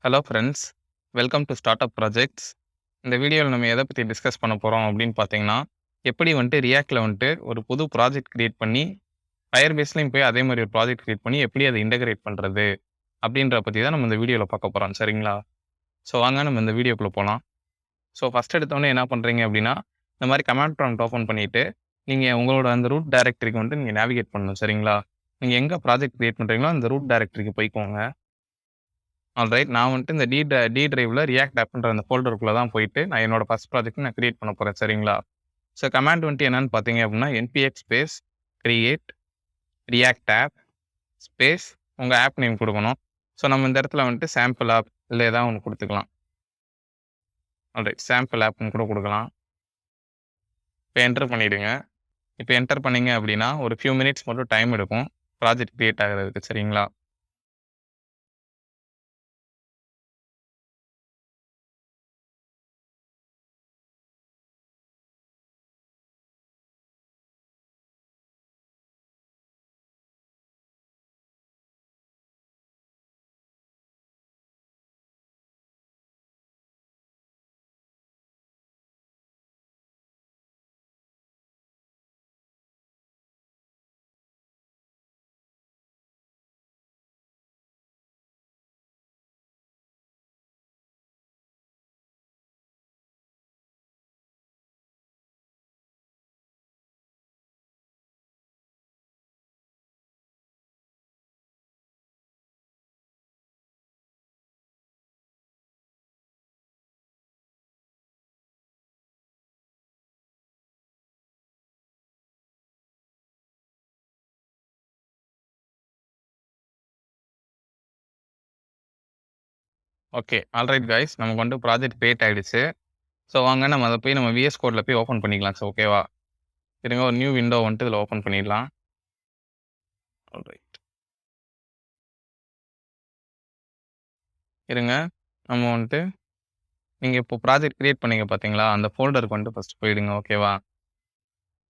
Hello friends, welcome to start up projects. இந்த வீடியோவில் நம்ம எதை பற்றி டிஸ்கஸ் பண்ண போகிறோம் அப்படின்னு பார்த்தீங்கன்னா, எப்படி ரியாக்டில் ஒரு புது ப்ராஜெக்ட் கிரியேட் பண்ணி ஃபயர்பேஸ்லையும் போய் அதே மாதிரி ஒரு ப்ராஜெக்ட் கிரியேட் பண்ணி எப்படி அதை இன்டகிரேட் பண்ணுறது அப்படின்ற பற்றி தான் நம்ம இந்த வீடியோவில் பார்க்க போகிறோம். சரிங்களா? ஸோ வாங்க நம்ம இந்த வீடியோக்குள்ளே போகலாம். ஸோ ஃபஸ்ட் எடுத்தோடனே என்ன பண்ணுறீங்க அப்படின்னா, இந்த மாதிரி கமாண்ட் ப்ராம்ப்ட் ஓப்பன் பண்ணிவிட்டு நீங்கள் உங்களோட அந்த ரூட் டைரக்டரிக்கு நீங்கள் நேவிகேட் பண்ணணும். சரிங்களா? நீங்கள் எங்கே ப்ராஜெக்ட் கிரியேட் பண்ணுறீங்களோ அந்த ரூட் டைரக்டரிக்கு போய்க்கோங்க. ஆல்ரைட். நான் இந்த டி டிரைவ்ல ரியாக்ட் ஆப்ன்ற அந்த ஃபோல்டருக்குள்ள தான் போயிட்டு, நான் என்னோட ஃபர்ஸ்ட் ப்ராஜெக்ட் நான் கிரியேட் பண்ண போறேன். சரிங்களா? ஸோ கமாண்ட் என்னன்னு பார்த்தீங்க அப்படின்னா, npx space create react of space உங்க ஆப் நேம் குடுக்கணும். ஸோ நம்ம இந்த இடத்துல சாம்பிள் ஆப் இல்ல ஏதாவது ஒண்ணு குடுத்துக்கலாம். ஆல்ரைட். சாம்பிள் ஆப்ன்னு கூட குடுக்கலாம். இப்ப என்டர் பண்ணிடுங்க. இப்ப என்டர் பண்ணீங்க அப்படின்னா, ஒரு ஃபியூ மினிட்ஸ் மட்டும் டைம் எடுக்கும். ப்ராஜெக்ட் கிரியேட் ஆகுறதுக்கு. சரிங்களா? ஓகே. Alright guys. நமக்கு ப்ராஜெக்ட் கிரியேட் ஆயிடுச்சு. ஸோ வாங்க நம்ம அத போய் நம்ம விஎஸ் கோட்ல போய் ஓப்பன் பண்ணிக்கலாம். ஸோ ஓகேவா? இருங்க ஒரு நியூ விண்டோ இதில ஓப்பன் பண்ணிடலாம். ஆல்ரைட். இருங்க. நம்ம நீங்க இப்போ ப்ராஜெக்ட் கிரியேட் பண்ணீங்க பார்த்தீங்களா? அந்த ஃபோல்டருக்கு ஃபர்ஸ்ட் போயிடுங்க. ஓகேவா?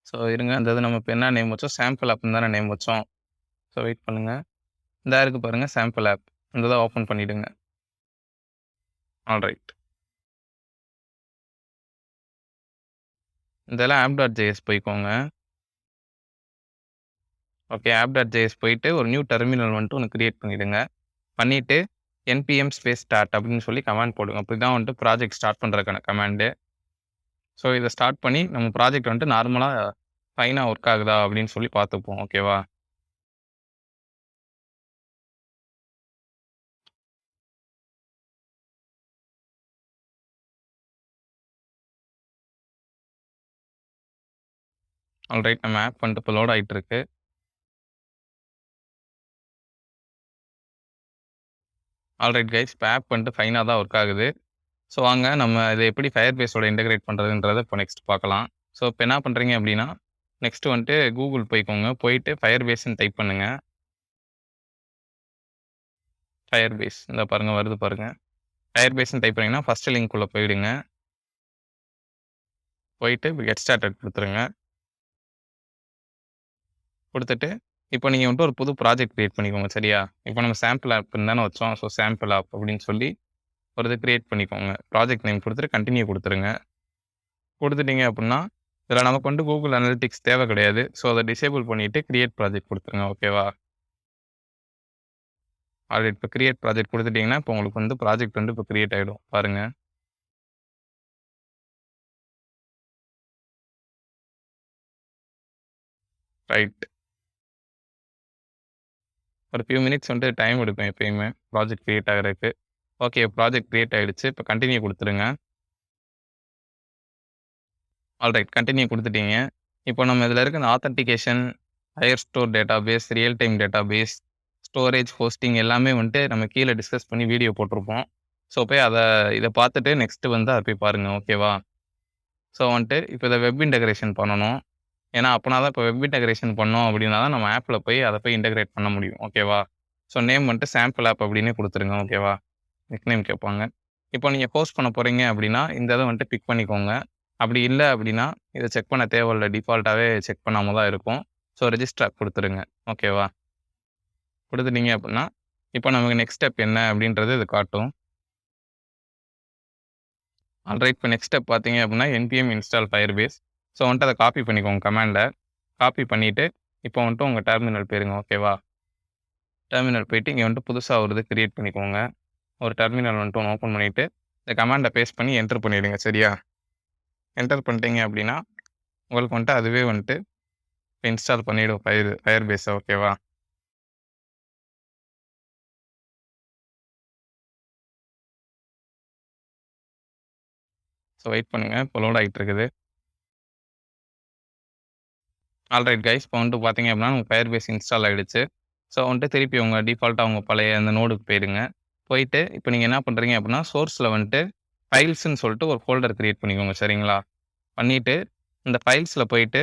ஸோ இருங்க. அந்த இது நம்ம இப்ப என்ன நேம் வச்சோம்? சாம்பிள் ஆப்ன்னு தானே நேம் வச்சோம். ஸோ வெயிட் பண்ணுங்க. இந்தா இருக்கு பாருங்க சாம்பிள் ஆப். இந்த இத ஓப்பன் பண்ணிடுங்க. ஆல்ரைட். இதெல்லாம் app.js போய்க்கோங்க. ஓகே. app.js போயிட்டு ஒரு நியூ டெர்மினல் ஒண்ணு கிரியேட் பண்ணிடுங்க. பண்ணிட்டு npm ஸ்பேஸ் ஸ்டார்ட் அப்படின்னு சொல்லி கமாண்ட் போடுங்க. அப்படிதான் ப்ராஜெக்ட் ஸ்டார்ட் பண்றதுக்கான கமாண்டு. ஸோ இத ஸ்டார்ட் பண்ணி நம்ம ப்ராஜெக்ட் நார்மலா ஃபைனா ஒர்க் ஆகுதா அப்படின்னு சொல்லி பார்த்துப்போம். ஓகேவா? ஆல்ரைட். நம்ம ஆப் இப்போ லோட் ஆயிட்டு இருக்கு. Alright guys. இப்போ ஆப் ஃபைனா தான் ஒர்க் ஆகுது. ஸோ வாங்க நம்ம இத எப்படி Firebaseஓட இன்டகிரேட் பண்றதுன்றத இப்போ நெக்ஸ்ட் பார்க்கலாம். ஸோ இப்போ என்ன பண்றீங்க அப்படின்னா, நெக்ஸ்ட் கூகுள் போய்க்கோங்க. போயிட்டு Firebaseன்னு டைப் பண்ணுங்க. Firebase இந்த பாருங்க வருது பாருங்க. Firebaseன்னு டைப் பண்ணீங்கன்னா ஃபர்ஸ்ட் லிங்க் உள்ள போயிடுங்க. போயிட்டு கெட் ஸ்டார்டட் குடுத்துருங்க. குடுத்துட்டு இப்போ நீங்க ஒரு புது ப்ராஜெக்ட் கிரியேட் பண்ணிக்கோங்க. சரியா? இப்போ நம்ம சாம்பிள் ஆப்ன்னு தானே வச்சோம். ஸோ சாம்பிள் ஆப் அப்படின்னு சொல்லி ஒரு இது கிரியேட் பண்ணிக்கோங்க. ப்ராஜெக்ட் நேம் குடுத்துட்டு கன்டின்யூ குடுத்துருங்க. குடுத்துட்டீங்க அப்படின்னா, இதில நமக்கு கூகுள் அனலிட்டிக்ஸ் தேவை கிடையாது. ஸோ அத டிசேபிள் பண்ணிட்டு கிரியேட் ப்ராஜெக்ட் குடுத்துருங்க. ஓகேவா? ஆல்ரெடி இப்போ கிரியேட் ப்ராஜெக்ட் குடுத்துட்டீங்கன்னா, இப்போ உங்களுக்கு ப்ராஜெக்ட் இப்போ கிரியேட் ஆயிடும். பாருங்க. ரைட். ஒரு ஃபியூ மினிட்ஸ் டைம் எடுக்கும் எப்பயுமே ப்ராஜெக்ட் கிரியேட் ஆகுறதுக்கு. ஓகே. ப்ராஜெக்ட் கிரியேட் ஆயிடுச்சு. இப்போ கன்டின்யூ குடுத்துருங்க. ஆல்ரைட். கன்டின்யூ குடுத்துட்டீங்க. இப்போ நம்ம இதில இருக்க இந்த authentication, higher store database, real time database, storage, hosting எல்லாமே நம்ம கீழ டிஸ்கஸ் பண்ணி வீடியோ போட்டிருப்போம். ஸோ போய் இத பார்த்துட்டு நெக்ஸ்ட் அத போய் பாருங்க. ஓகேவா? ஸோ இப்போ இத வெப் இன்டகிரேஷன் பண்ணணும். ஏன்னா அப்பனா தான் இப்போ வெப் இன்டகிரேஷன் பண்ணோம் அப்படின்னா தான் நம்ம ஆப்ல போய் அத போய் இன்டகிரேட் பண்ண முடியும். ஓகேவா? ஸோ நேம் சாம்பிள் ஆப் அப்படின்னே குடுத்துருங்க. ஓகேவா? நிக்நேம் கேட்பாங்க. இப்போ நீங்க ஹோஸ்ட் பண்ண போறீங்க அப்படின்னா, இந்த இத பிக் பண்ணிக்கோங்க. அப்படி இல்ல அப்படின்னா, இத செக் பண்ண தேவையில்ல. டிஃபால்ட்டாவே செக் பண்ணாம தான் இருக்கும். ஸோ ரெஜிஸ்டர் குடுத்துருங்க. ஓகேவா? குடுத்துட்டீங்க அப்படின்னா, இப்போ நமக்கு நெக்ஸ்ட் ஸ்டெப் என்ன அப்படின்றது இது காட்டும். ஆல்ரைட். இப்போ நெக்ஸ்ட் ஸ்டெப் பார்த்தீங்க அப்படின்னா npm install firebase. ஸோ வந்துட்டு அதை காப்பி பண்ணிக்கோங்க கமாண்ட. காப்பி பண்ணிட்டு இப்போ வந்துட்டு உங்கள் டெர்மினல் போயிருங்க. ஓகேவா? டெர்மினல் போயிட்டு இங்கே வந்துட்டு புதுசாக ஒரு இது கிரியேட் பண்ணிக்கோங்க. ஒரு டெர்மினல் வந்துட்டு ஒன்று ஓப்பன் பண்ணிவிட்டு இந்த கமாண்டை பேஸ்ட் பண்ணி என்டர் பண்ணிவிடுங்க. சரியா? என்டர் பண்ணிட்டீங்க அப்படின்னா உங்களுக்கு வந்துட்டு அதுவே வந்துட்டு இன்ஸ்டால் பண்ணிவிடும் ஃபயர்பேஸை. ஓகேவா? ஸோ வெயிட் பண்ணுங்கள். இப்போ லோட் ஆகிட்டு இருக்குது. Alright guys. இப்போ வந்துட்டு பார்த்தீங்க அப்படின்னா உங்கள் ஃபயர்பேஸ் இன்ஸ்டால் ஆகிடுச்சு. ஸோ வந்துட்டு திருப்பி உங்கள் டிஃபால்ட்டாக உங்கள் பழைய அந்த நோடுக்கு போயிடுங்க. போயிட்டு இப்போ நீங்கள் என்ன பண்ணுறீங்க அப்படின்னா சோர்ஸில் வந்துட்டு ஃபைல்ஸ்ன்னு சொல்லிட்டு ஒரு ஃபோல்டர் கிரியேட் பண்ணிக்கோங்க. சரிங்களா? பண்ணிவிட்டு இந்த ஃபைல்ஸில் போயிட்டு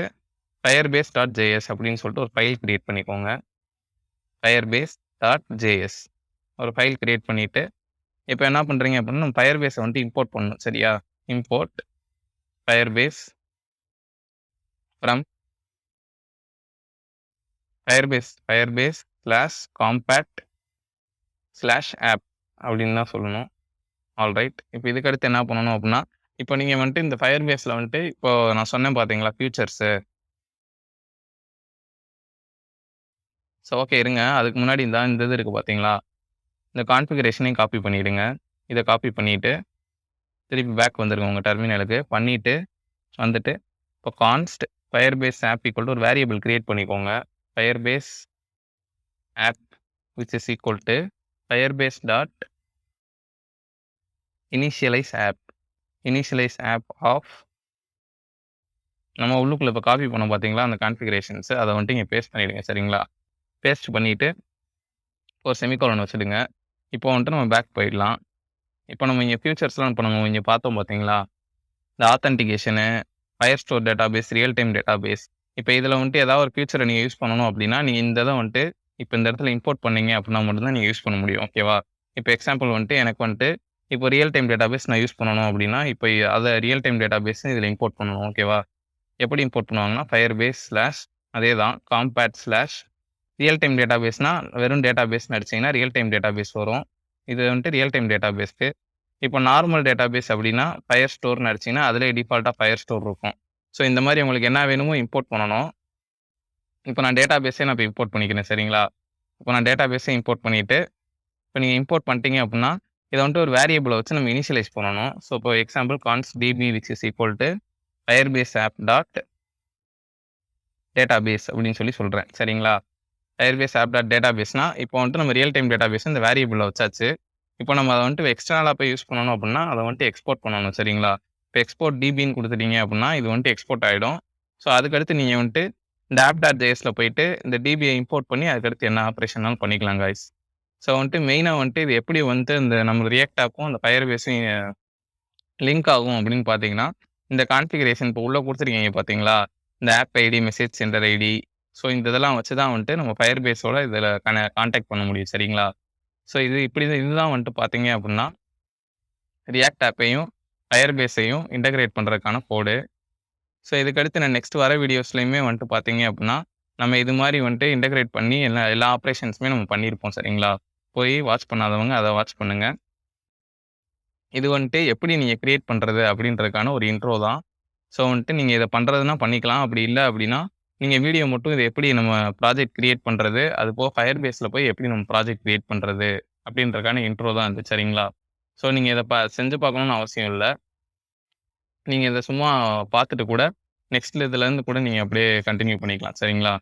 firebase.js அப்படின்னு சொல்லிட்டு ஒரு ஃபைல் கிரியேட் பண்ணிக்கோங்க. firebase.js ஒரு ஃபைல் கிரியேட் பண்ணிவிட்டு இப்போ என்ன பண்ணுறீங்க அப்படின்னா நம்ம ஃபயர்பேஸை வந்துட்டு இம்போர்ட் பண்ணணும். சரியா? இம்போர்ட் firebase ஃப்ரம் firebase/compact/app அப்படின்னு தான் சொல்லணும். ஆல்ரைட். இப்போ இதுக்கடுத்து என்ன பண்ணணும் அப்படின்னா இப்போ நீங்கள் வந்துட்டு இந்த ஃபயர்பேஸில் வந்துட்டு இப்போ நான் சொன்னேன் பார்த்தீங்களா ஃபியூச்சர்ஸு. ஸோ ஓகே இருங்க. அதுக்கு முன்னாடி இந்த இது இருக்குது பார்த்தீங்களா? இந்த கான்ஃபிகரேஷனையும் காப்பி பண்ணிவிடுங்க. இதை காப்பி பண்ணிவிட்டு திருப்பி பேக் வந்துருங்க உங்கள் டெர்மினலுக்கு. பண்ணிவிட்டு வந்துட்டு இப்போ கான்ஸ்ட் firebase app ஈக்குவல் டு ஒரு வேரியபிள் கிரியேட் பண்ணிக்கோங்க. firebase app which is equal to firebase.initialize app of நம்ம உள்ளுக்குள்ள இப்போ காப்பி பண்ணோம் பார்த்தீங்களா அந்த கான்ஃபிகரேஷன்ஸ் அதை வந்துட்டு இங்கே பேஸ்ட் பண்ணிவிடுங்க. சரிங்களா? பேஸ்ட் பண்ணிவிட்டு ஒரு செமிகோலன் வச்சுடுங்க. இப்போ வந்துட்டு நம்ம பேக் போயிடலாம். இப்போ நம்ம இங்கே ஃபியூச்சர்ஸ்லாம் இப்போ நம்ம இங்கே பார்த்தோம் பார்த்தீங்களா? இந்த ஆத்தென்டிகேஷனு, ஃபயர்ஸ்டோர் டேட்டாபேஸ், ரியல் டைம் டேட்டாபேஸ். இப்போ இதில் வந்துட்டு ஏதாவது ஒரு ஃபியூச்சரை நீங்கள் யூஸ் பண்ணணும் அப்படின்னா நீங்கள் இந்த இதை வந்துட்டு இப்போ இந்த இடத்துல இம்போர்ட் பண்ணீங்க அப்படின்னா மட்டும்தான் நீங்கள் யூஸ் பண்ண முடியும். ஓகேவா? இப்போ எக்ஸாம்பிள் வந்துட்டு எனக்கு வந்துட்டு இப்போ ரியல் டைம் டேட்டாபேஸ் நான் யூஸ் பண்ணணும் அப்படின்னா இப்போ அதை ரியல் டைம் டேட்டாபேஸ் இதில் இம்போர்ட் பண்ணணும். ஓகேவா? எப்படி இம்போர்ட் பண்ணுவாங்கன்னா firebase/ அதே தான் compact/ரியல் டைம் டேட்டாபேஸ்னா வெறும் டேட்டாபேஸ்னு அடிச்சிங்கன்னா ரியல் டைம் டேட்டாபேஸ் வரும். இது வந்துட்டு ரியல் டைம் டேட்டாபேஸ்க்கு. இப்போ நார்மல் டேட்டாபேஸ் அப்படின்னா ஃபயர்ஸ்டோர்னு அடிச்சிங்கன்னா அதிலே டிஃபால்ட்டாக ஃபயர்ஸ்டோர் இருக்கும். ஸோ இந்த மாதிரி உங்களுக்கு என்ன வேணுமோ இம்போர்ட் பண்ணணும். இப்போ நான் டேட்டாபேஸே நான் இப்போ இம்போர்ட் பண்ணிக்கிறேன். சரிங்களா? இப்போ நான் டேட்டாபேஸே இம்போர்ட் பண்ணிவிட்டு இப்போ நீங்கள் இம்போர்ட் பண்ணிட்டீங்க அப்படின்னா இதை வந்துட்டு ஒரு வேரியபிளை வச்சு நம்ம இனிஷியலைஸ் பண்ணணும். ஸோ இப்போ example கான்ஸ்ட் db which is equal to firebase app.database அப்படின்னு சொல்கிறேன். சரிங்களா? firebase app.databaseனா இப்போ வந்துட்டு நம்ம ரியல் டைம் டேட்டாபேஸ் இந்த வேரியபிளை வச்சாச்சு. இப்போ நம்ம அதை வந்துட்டு எக்ஸ்டர்னலாக போய் யூஸ் பண்ணணும் அப்படின்னா அதை வந்துட்டு எக்ஸ்போர்ட் பண்ணணும். சரிங்களா? இப்போ எக்ஸ்போர்ட் டிபின்னு கொடுத்துட்டீங்க அப்படின்னா இது வந்துட்டு எக்ஸ்போர்ட் ஆகிடும். ஸோ அதுக்கடுத்து நீங்கள் வந்துட்டு இந்த app.jsல போயிட்டு இந்த டிபியை இம்போர்ட் பண்ணி அதுக்கடுத்து என்ன ஆப்ரேஷனாலும் பண்ணிக்கலாம் guys. ஸோ வந்துட்டு மெயினாக வந்துட்டு இது எப்படி வந்துட்டு இந்த நம்ம ரியாக்ட் ஆக்கும் அந்த ஃபயர்பேஸையும் லிங்க் ஆகும் அப்படின்னு பார்த்தீங்கன்னா இந்த கான்ஃபிகரேஷன் இப்போ உள்ளே கொடுத்துருக்கீங்க பார்த்தீங்களா? இந்த app ID, message centre ID. So இந்த இதெல்லாம் வச்சு தான் வந்துட்டு நம்ம ஃபயர்பேஸோட இதில் கான்டாக்ட் பண்ண முடியும். சரிங்களா? ஸோ இதுதான் வந்துட்டு பார்த்தீங்க அப்படின்னா ரியாக்ட் ஆப்பையும் ஃபயர்பேஸையும் இன்டகிரேட் பண்ணுறதுக்கான கோடு. ஸோ இதுக்கடுத்து நான் நெக்ஸ்ட் வர வீடியோஸ்லையுமே வந்துட்டு பார்த்தீங்க அப்படின்னா நம்ம இது மாதிரி வந்துட்டு இன்டகிரேட் பண்ணி எல்லா ஆப்ரேஷன்ஸுமே நம்ம பண்ணியிருப்போம். சரிங்களா? போய் வாட்ச் பண்ணாதவங்க அதை வாட்ச் பண்ணுங்கள். இது வந்துட்டு எப்படி நீங்கள் கிரியேட் பண்ணுறது அப்படின்றதுக்கான ஒரு இன்ட்ரோ தான். ஸோ வந்துட்டு நீங்கள் இதை பண்ணுறதுனா பண்ணிக்கலாம். அப்படி இல்லை அப்படின்னா நீங்கள் வீடியோ மட்டும் இதை எப்படி நம்ம ப்ராஜெக்ட் கிரியேட் பண்ணுறது, அது போக ஃபயர்பேஸில் போய் எப்படி நம்ம ப்ராஜெக்ட் கிரியேட் பண்ணுறது அப்படின்றதுக்கான இன்ட்ரோ தான் இது. சரிங்களா? ஸோ நீங்கள் இதை செஞ்சு பார்க்கணுன்னு அவசியம் இல்லை. நீங்கள் இதை சும்மா பார்த்துட்டு கூட நெக்ஸ்ட் இதுலேருந்து கூட நீங்கள் அப்படியே கண்டினியூ பண்ணிக்கலாம். சரிங்களா?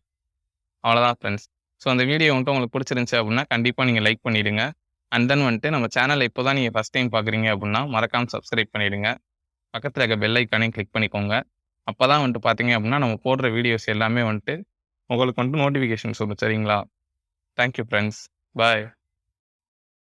அவ்வளோதான் ஃப்ரெண்ட்ஸ். ஸோ அந்த வீடியோ வந்துட்டு உங்களுக்கு பிடிச்சிருந்துச்சி அப்படின்னா கண்டிப்பாக நீங்கள் லைக் பண்ணிவிடுங்க. அண்ட் தென் வந்துட்டு நம்ம சேனலை இப்போ தான் நீங்கள் ஃபஸ்ட் டைம் பார்க்குறீங்க அப்படின்னா மறக்காமல் சப்ஸ்கிரைப் பண்ணிவிடுங்க. பக்கத்தில் இருக்க பெல் ஐக்கானையும் கிளிக் பண்ணிக்கோங்க. அப்போ தான் வந்துட்டு பார்த்தீங்க அப்படின்னா நம்ம போடுற வீடியோஸ் எல்லாமே வந்துட்டு உங்களுக்கு வந்துட்டு நோட்டிஃபிகேஷன்ஸ் வரும். சரிங்களா? Thank you friends. பாய்.